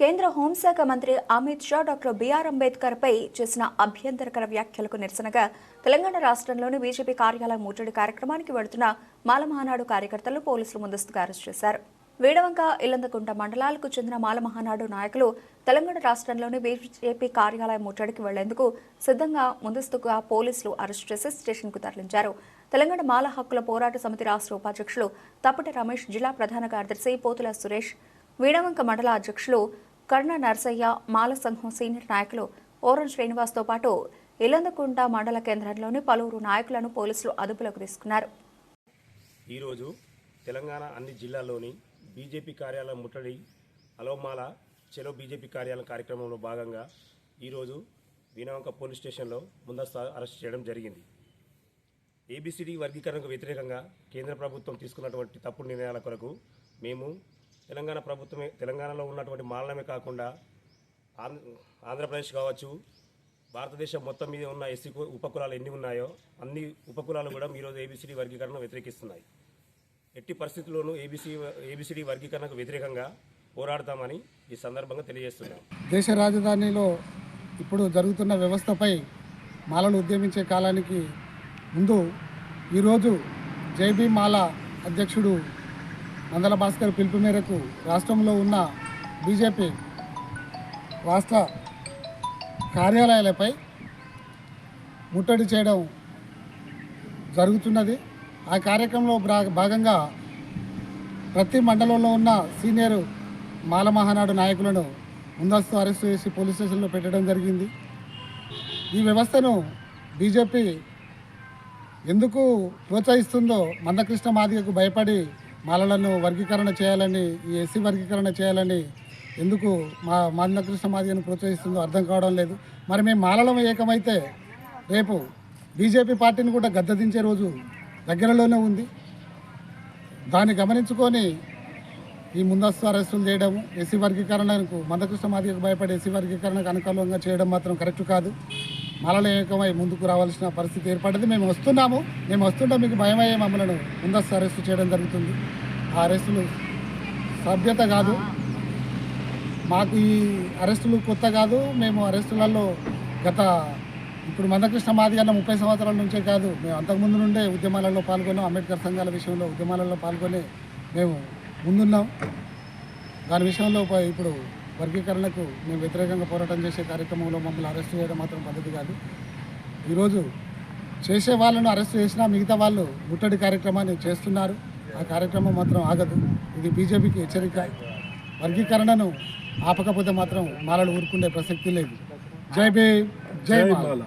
కేంద్ర హోంశాఖ మంత్రి అమిత్ షా డాక్టర్ బిఆర్ అంబేద్కర్ పై చేసిన అభ్యంతరకర వ్యాఖ్యలకు నిరసనగా తెలంగాణ రాష్ట్రంలోని బీజేపీ కార్యాలయం ముట్టడి కార్యక్రమానికి వెళుతున్న మాలమహానాడు కార్యకర్తలు పోలీసులు ముందస్తుగా అరెస్ట్ చేశారు. వేడవంక, ఇల్లందకుంట మండలాలకు చెందిన మాలమహానాడు నాయకులు తెలంగాణ రాష్ట్రంలోని బీజేపీ కార్యాలయం ముట్టడికి వెళ్లేందుకు సిద్ధంగా ముందస్తుగా పోలీసులు అరెస్ట్ చేసి స్టేషన్కు తరలించారు. తెలంగాణ మాల హక్కుల పోరాట సమితి రాష్ట్ర ఉపాధ్యక్షులు తప్పటి రమేష్, జిల్లా ప్రధాన కార్యదర్శి పోతుల సురేష్, వీడవంక మండల అధ్యక్షులు కర్ణ నర్సయ్య, మాల సంఘం సీనియర్ నాయకులు ఓరం శ్రీనివాస్తో పాటు ఇల్లందకుంట మండల కేంద్రంలోని పలువురు నాయకులను పోలీసులు అదుపులోకి తీసుకున్నారు. ఈరోజు తెలంగాణ అన్ని జిల్లాల్లోని బీజేపీ కార్యాలయం ముట్టడి అలోమాల చెలో బీజేపీ కార్యాలయం కార్యక్రమంలో భాగంగా ఈరోజు వీణవంక పోలీస్ స్టేషన్లో ముందస్తు అరెస్ట్ చేయడం జరిగింది. ఏబిసిడి వర్గీకరణకు వ్యతిరేకంగా కేంద్ర ప్రభుత్వం తీసుకున్నటువంటి తప్పుడు నిర్ణయాల కొరకు మేము తెలంగాణలో ఉన్నటువంటి మాలమే కాకుండా ఆంధ్రప్రదేశ్ కావచ్చు, భారతదేశం మొత్తం మీద ఉన్న ఎస్సీ ఉపకులాలు ఎన్ని ఉన్నాయో అన్ని ఉపకులాలు కూడా ఈరోజు ఏబిసిడి వర్గీకరణను వ్యతిరేకిస్తున్నాయి. ఎట్టి పరిస్థితుల్లోనూ ఏబిసిడి వర్గీకరణకు వ్యతిరేకంగా పోరాడతామని ఈ సందర్భంగా తెలియజేస్తున్నాం. దేశ రాజధానిలో ఇప్పుడు జరుగుతున్న వ్యవస్థపై మాలలు ఉద్యమించే కాలానికి ముందు ఈరోజు జైబీ మాల అధ్యక్షుడు మందల భాస్కర్ పిలుపు మేరకు రాష్ట్రంలో ఉన్న బీజేపీ రాష్ట్ర కార్యాలయాలపై ముట్టడి చేయడం జరుగుతున్నది. ఆ కార్యక్రమంలో భాగంగా ప్రతి మండలంలో ఉన్న సీనియర్ మాల మహానాడు నాయకులను ముందస్తు అరెస్టు చేసి పోలీస్ స్టేషన్లో పెట్టడం జరిగింది. ఈ వ్యవస్థను బీజేపీ ఎందుకు ప్రోత్సహిస్తుందో, మందకృష్ణ మాదిగకు భయపడి మాలలను వర్గీకరణ చేయాలని, ఈ ఎస్సీ వర్గీకరణ చేయాలని ఎందుకు మందకృష్ణ మాదిగను ప్రోత్సహిస్తుందో అర్థం కావడం లేదు. మరి మేము మాలలం ఏకమైతే రేపు బీజేపీ పార్టీని కూడా గద్దెదించే రోజు దగ్గరలోనే ఉంది. దాన్ని గమనించుకొని ఈ ముందస్తు అరెస్టులు చేయడము, ఎస్సీ వర్గీకరణకు మందకృష్ణ మాదిగకు భయపడి ఎస్సీ వర్గీకరణకు అనుకూలంగా చేయడం మాత్రం కరెక్ట్ కాదు. మాలల ఏకమై ముందుకు రావాల్సిన పరిస్థితి ఏర్పడింది. మేము వస్తుంటే మీకు భయమయ్యే మమ్మల్ని ముందస్తు అరెస్టు చేయడం జరుగుతుంది. ఆ అరెస్టులు సభ్యత కాదు. మాకు ఈ అరెస్టులు కొత్త కాదు. మేము అరెస్టులలో ఇప్పుడు మందకృష్ణ మాదిగ 30 సంవత్సరాల నుంచే కాదు, మేము అంతకుముందు నుండే ఉద్యమాలలో పాల్గొన్నాం. అంబేద్కర్ సంఘాల విషయంలో ఉద్యమాలలో పాల్గొని మేము ముందున్నాం. దాని విషయంలో ఇప్పుడు వర్గీకరణకు మేము వ్యతిరేకంగా పోరాటం చేసే కార్యక్రమంలో మమ్మల్ని అరెస్ట్ చేయడం మాత్రం పద్ధతి కాదు. ఈరోజు చేసే వాళ్ళను అరెస్ట్ చేసినా మిగతా వాళ్ళు ముట్టడి కార్యక్రమాన్ని చేస్తున్నారు. ఆ కార్యక్రమం మాత్రం ఆగదు. ఇది బీజేపీకి హెచ్చరిక. వర్గీకరణను ఆపకపోతే మాత్రం మాలలు ఊరుకునే ప్రసక్తి లేదు. జై భీమ్, జై మాల.